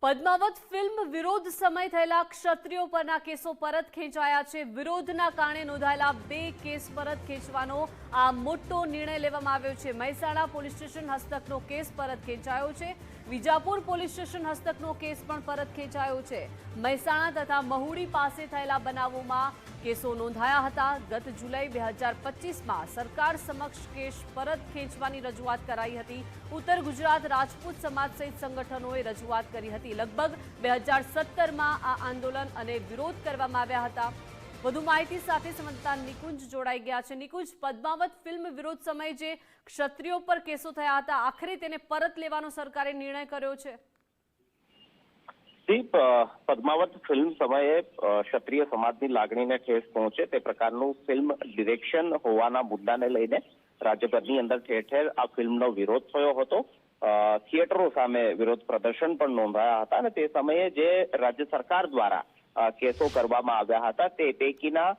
Padmaavat film વિરોધ સમય થયેલા ક્ષત્રિયો પરના કેસો પરત ખેંચાયા છે। વિરોધના કારણે નોંધાયેલા 2 કેસ પરત ખેંચવાનો આ મોટો નિર્ણય લેવામાં આવ્યો છે। મહેસાણા પોલીસ સ્ટેશન હસ્તકનો કેસ પરત ખેંચાયો છે। વિજાપુર પોલીસ સ્ટેશન હસ્તકનો કેસ પણ પરત ખેંચાયો છે। મહેસાણા તથા મહુડી પાસે થયેલા બનાવોમાં કેસો નોંધાયા હતા। ગત જુલાઈ 2025માં સરકાર સમક્ષ કેસ પરત ખેંચવાની રજૂઆત કરાઈ હતી। ઉત્તર ગુજરાત રાજપૂત સમાજ સહિત સંગઠનોએ રજૂઆત કરી હતી। લગભગ 2017માં આ આંદોલન અને વિરોધ કરવામાં આવ્યા હતા। વધુ માહિતી સાથે સંવાદદાતા નિકુંજ જોડાઈ ગયા છે। નિકુંજ, પદ્માવત ફિલ્મ વિરોધ સમયે જે ક્ષત્રિયો પર કેસો થયા હતા, આખરે તેને પરત લેવાનો સરકારે નિર્ણય કર્યો છે। પદ્માવત ફિલ્મ સમયે ક્ષત્રિય સમાજની લાગણીને ઠેસ પહોંચે તે પ્રકારનું ફિલ્મ ડિરેક્શન હોવાના મુદ્દાને લઈને રાજ્યભરની અંદર ઠેર ઠેર આ ફિલ્મનો વિરોધ થયો હતો। થિયેટરો સામે વિરોધ પ્રદર્શન પણ નોંધાયા હતા અને તે સમયે જે રાજ્ય સરકાર દ્વારા કેસો કરવામાં આવ્યા હતા તે પૈકીના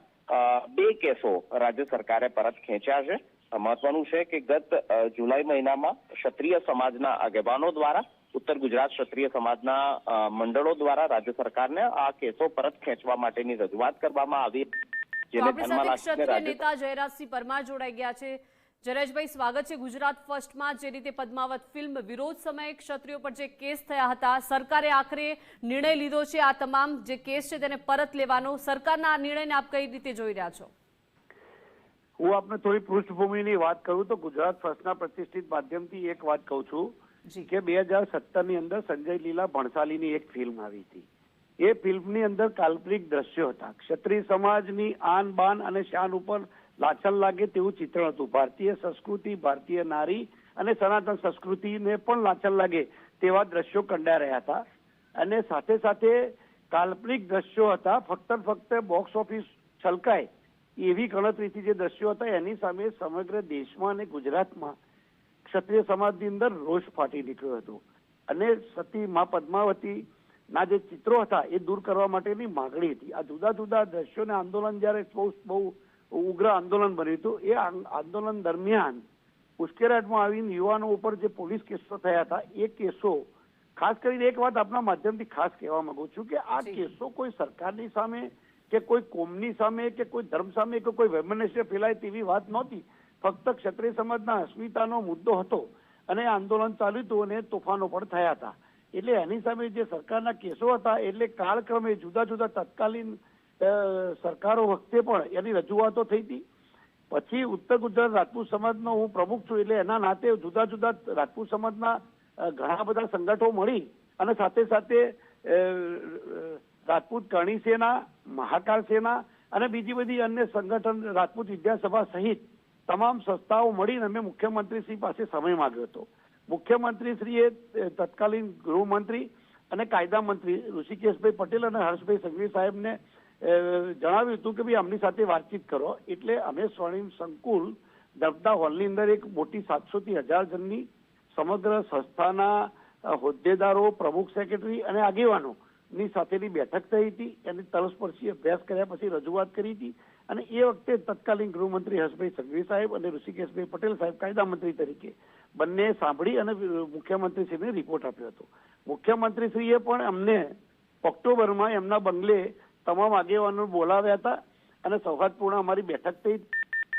2 કેસો રાજ્ય સરકારે પરત ખેંચ્યા છે। મહત્વનું છે કે ગત જુલાઈ મહિનામાં ક્ષત્રિય સમાજના આગેવાનો દ્વારા ઉત્તર ગુજરાત ક્ષત્રિય સમાજના મંડળો દ્વારા રાજ્ય સરકારને આ કેસો પરત ખેંચવા માટેની રજૂઆત કરવામાં આવી, જેને ધ્યાનમાં રાખીને નેતા જયરાજસિંહ પરમાર જોડાઈ ગયા છે। જયરાજભાઈ, સ્વાગત છે ગુજરાત ફર્સ્ટમાં। જે રીતે પદ્માવત ફિલ્મ વિરોધ સમયે ક્ષત્રિયો પર જે કેસ થયા હતા, સરકારે આખરે નિર્ણય લીધો છે આ તમામ જે કેસ છે તેને પરત લેવાનો। સરકારના આ નિર્ણયને આપ કઈ રીતે જોઈ રહ્યા છો? હું આપને થોડી પૃષ્ઠભૂમિની વાત કરું તો ગુજરાત ફર્સ્ટના પ્રતિષ્ઠિત માધ્યમથી એક વાત કહું છું કે 2017ની અંદર સંજય લીલા ભણસાલીની એક ફિલ્મ આવી હતી। એ ફિલ્મની અંદર કાલ્પનિક દ્રશ્યો હતા। ક્ષત્રિય સમાજની આન બાન અને શાન ઉપર લાછન લાગે તેવું ચિત્રણ હતું। ભારતીય સંસ્કૃતિ, ભારતીય નારી અને સનાતન સંસ્કૃતિને પણ લાછન લાગે તેવા દ્રશ્યો કંડાઈ રહ્યા હતા અને સાથે સાથે કાલ્પનિક દ્રશ્યો હતા। ફક્ત બોક્સ ઓફિસ છલકાય એવી ગણતરીથી જે દ્રશ્યો હતા એની સામે સમગ્ર દેશમાં અને ગુજરાતમાં ક્ષત્રિય સમાજની અંદર રોષ ફાટી નીકળ્યો હતો અને સતી મા પદ્માવતી ના જે ચિત્રો હતા એ દૂર કરવા માટેની માગણી હતી। આ જુદા જુદા દ્રશ્યોને આંદોલન જયારે બહુ ઉગ્ર આંદોલન બન્યું હતું, એ આંદોલન દરમિયાન ઉશ્કેરાટમાં આવીને યુવાનો ઉપર જે પોલીસ કેસો થયા હતા એ કેસો, ખાસ કરીને એક વાત આપના માધ્યમથી ખાસ કહેવા માંગુ છું કે આ કેસો કોઈ સરકારની સામે કે કોઈ કોમની સામે કે કોઈ ધર્મ સામે કે કોઈ વૈમનસ્ય ફેલાય તેવી વાત નહોતી। ફક્ત ક્ષત્રિય સમાજના અસ્મિતાનો મુદ્દો હતો અને આંદોલન ચાલ્યું હતું અને તોફાનો પણ થયા હતા। એટલે એની સામે જે સરકારના કેસો હતા એટલે કાળક્રમે જુદા જુદા તત્કાલીન સરકારો વખતે પણ એની રજૂઆતો થઈ હતી। પછી ઉત્તર ગુજરાત રાજપૂત સમાજનો હું પ્રમુખ છું એટલે એના નાતે જુદા જુદા રાજપૂત સમાજના ઘણા બધા સંગઠનો મળી અને સાથે સાથે રાજપૂત કરણી સેના, મહાકાળ સેના અને બીજી બધી અન્ય સંગઠન, રાજપૂત વિદ્યાસભા સહિત તમામ સંસ્થાઓ મળીને અમે મુખ્યમંત્રીશ્રી પાસે સમય માંગ્યો હતો। મુખ્યમંત્રીશ્રીએ તત્કાલીન ગૃહમંત્રી અને કાયદા મંત્રી ઋષિકેશભાઈ પટેલ અને હર્ષભાઈ સંઘવી સાહેબને જણાવ્યું હતું કે ભાઈ આમની સાથે વાતચીત કરો। એટલે અમે સ્વર્ણિમ સંકુલ નર્મદા હોલની અંદર એક મોટી 700 થી 1000 જણની સમગ્ર સંસ્થાના હોદ્દેદારો, પ્રમુખ સેક્રેટરી અને આગેવાનો ની સાથેની બેઠક થઈ હતી। એની તલસ્પર્શી અભ્યાસ કર્યા પછી રજૂઆત કરી હતી અને એ વખતે તત્કાલીન ગૃહમંત્રી હર્ષભાઈ સંઘવી સાહેબ અને ઋષિકેશભાઈ પટેલ સાહેબ કાયદા મંત્રી તરીકે બંને સાંભળી અને મુખ્યમંત્રીશ્રીને રિપોર્ટ આપ્યો હતો। મુખ્યમંત્રીશ્રીએ પણ અમને ઓક્ટોબરમાં એમના બંગલે તમામ આગેવાનો બોલાવ્યા હતા અને સૌહાર્દપૂર્ણ અમારી બેઠક થઈ,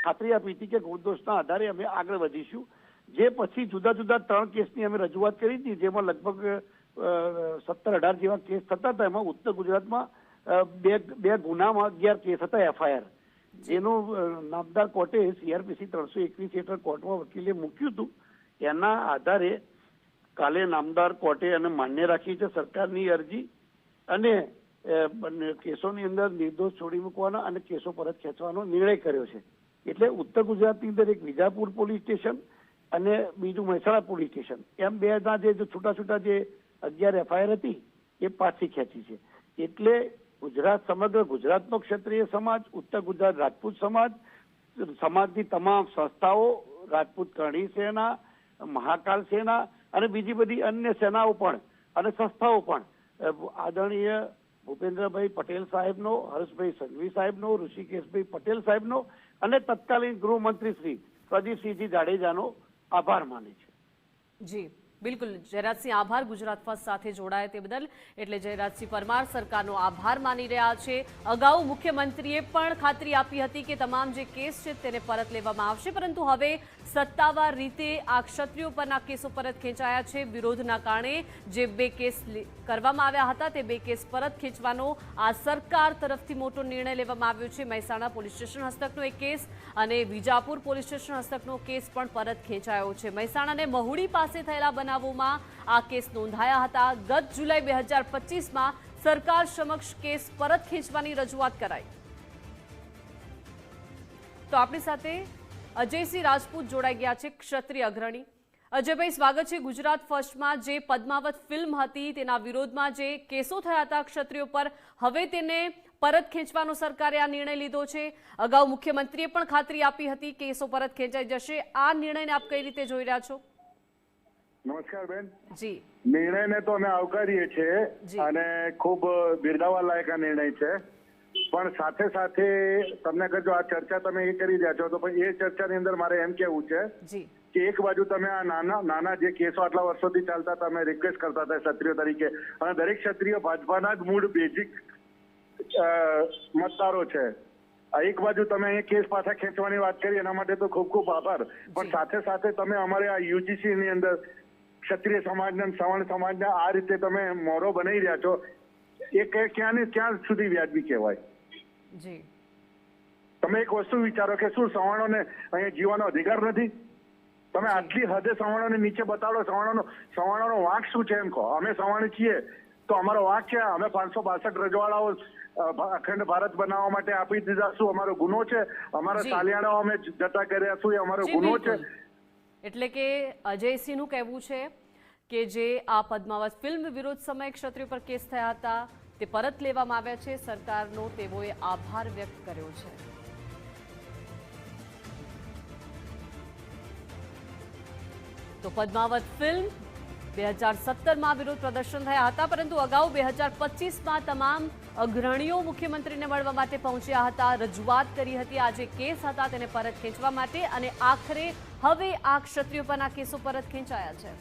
ખાતરી આપી હતી કે ગુણદોષના આધારે અમે આગળ વધીશું। જે પછી જુદા જુદા 3 કેસની અમે રજૂઆત કરી હતી, જેમાં લગભગ 17-18 જેવા કેસ થતા હતા। એમાં ઉત્તર ગુજરાતમાં બે ગુનામાં 11 કેસ હતા FIR, જેનું નામદાર કોર્ટે CRPC 321 હેઠળ કોર્ટમાં વકીલે મૂક્યું હતું। એના આધારે કાલે નામદાર કોર્ટે અને માન્ય રાખી છે સરકારની અરજી અને કેસોની અંદર નિર્દોષ છોડી મૂકવાના અને કેસો પરત ખેંચવાનો નિર્ણય કર્યો છે। એટલે ઉત્તર ગુજરાતની અંદર એક વિજાપુર પોલીસ સ્ટેશન અને બીજું મહેસાણા પોલીસ સ્ટેશન, એમ બેના જે છૂટા જે 11 FIR હતી એ પાછી ખેંચી છે। એટલે સમગ્ર ગુજરાતનો ક્ષત્રિય સમાજ, ઉત્તર ગુજરાત રાજપૂત સમાજની તમામ સંસ્થાઓ, રાજપૂત કરણી સેના, મહાકાળ સેના અને બીજી બધી અન્ય સેનાઓ પણ અને સંસ્થાઓ પણ આદરણીય ભૂપેન્દ્રભાઈ પટેલ સાહેબનો, હર્ષભાઈ સંઘવી સાહેબનો, ઋષિકેશભાઈ પટેલ સાહેબનો અને તત્કાલીન ગૃહમંત્રી શ્રી પ્રદીપસિંહજી જાડેજાનો આભાર માને છે। જી। બિલકુલ જયરાજસિંહ, આભાર ગુજરાત ફર્સ્ટ સાથે જોડાયા તે બદલ. એટલે જયરાજસિંહ પરમાર સરકારનો આભાર માની રહ્યા છે. અગાઉ મુખ્યમંત્રીએ પણ ખાતરી આપી હતી કે તમામ જે કેસ છે તેને પરત લેવામાં આવશે, પરંતુ હવે સત્તાવાર રીતે આ ક્ષત્રિયો પરના કેસો પરત ખેંચાયા છે. વિરોધના કારણે જે 2 કેસ કરવામાં આવ્યા હતા તે 2 કેસ પરત ખેંચવાનો આ સરકાર તરફથી મોટો નિર્ણય લેવામાં આવ્યો છે. મહેસાણા પોલીસ સ્ટેશન હસ્તકનો એક કેસ અને વિજાપુર પોલીસ સ્ટેશન હસ્તકનો કેસ પણ પરત ખેંચાયો છે. મહેસાણા અને મહુડી પાસે થયેલા બનાવોમાં આ કેસ નોંધાયા હતા. ગત જુલાઈ 2025માં સરકાર સમક્ષ કેસ પરત ખેંચવાની રજૂઆત કરાઈ. તો આપણી સાથે અજયસિંહ રાજપૂત જોડાઈ ગયા છે, ક્ષત્રિય અગ્રણી. અજયભાઈ, સ્વાગત છે ગુજરાત ફર્સ્ટમાં. જે પદ્માવત ફિલ્મ હતી તેના વિરોધમાં જે કેસો થયા હતા ક્ષત્રિયો પર, હવે તેને પરત ખેંચવાનો સરકારે આ નિર્ણય લીધો છે. અગાઉ મુખ્યમંત્રીએ પણ ખાતરી આપી હતી કે કેસો પરત ખેંચાઈ જશે. આ નિર્ણયને આપ કઈ રીતે જોઈ રહ્યા છો? નમસ્કાર બેન. જી, નિર્ણયને તો અમે આવકારીએ છીએ અને ખૂબ બિરદાવવા લાયક આ નિર્ણય છે, પણ સાથે સાથે તમને કહેજો આ ચર્ચા તમે એ કરી રહ્યા છો, તો પણ એ ચર્ચાની અંદર મારે એમ કહેવું છે કે એક બાજુ તમે આ નાના જે કેસો આટલા વર્ષોથી ચાલતા હતા, અમે રિક્વેસ્ટ કરતા હતા ક્ષત્રિય તરીકે, અને દરેક ક્ષત્રિય ભાજપાના જ મૂળ બેઝિક મતદારો છે. એક બાજુ તમે અહીંયા કેસ પાછા ખેંચવાની વાત કરી, એના માટે તો ખૂબ ખૂબ આભાર. પણ સાથે સાથે તમે અમારે આ યુજીસી ની અંદર ક્ષત્રિય સમાજને સવર્ણ સમાજને આ રીતે તમે મોરો બનાવી રહ્યા છો, એ ક્યાં સુધી વ્યાજબી કહેવાય? જી, તમે એક વસ્તુ વિચારો કે શું સવર્ણોને અહીંયા જીવવાનો અધિકાર નથી? તમે આટલી હદે સવર્ણોને નીચે બતાડો. સવર્ણોનો વાંક શું છે એમ કહો. અમે સવર્ણ છીએ તો અમારો વાંક છે? અમે 562 રજવાડાઓ અખંડ ભારત બનાવવા માટે આપી દીધા, શું અમારો ગુનો છે? અમારા સાલિયાણાઓ અમે જતા કર્યા, શું એ અમારો ગુનો છે? એટલે કે અજયસિંહનું કહેવું છે કે જે આ પદ્માવત ફિલ્મ વિરોધ સમયે ક્ષત્રિયો પર કેસ થયા હતા તે પરત લેવામાં આવ્યા છે. સરકારનો તેઓએ આભાર વ્યક્ત કર્યો છે. તો પદ્માવત ફિલ્મ 2017માં વિરોધ પ્રદર્શન થયા હતા, પરંતુ અગાઉ 2025માં તમામ અગ્રણીઓ મુખ્યમંત્રીને મળવા માટે પહોંચ્યા હતા, રજૂઆત કરી હતી. આ જે કેસ હતા તેને પરત ખેંચવા માટે, અને આખરે હવે આ ક્ષત્રિયો પરના કેસો પરત ખેંચાયા છે.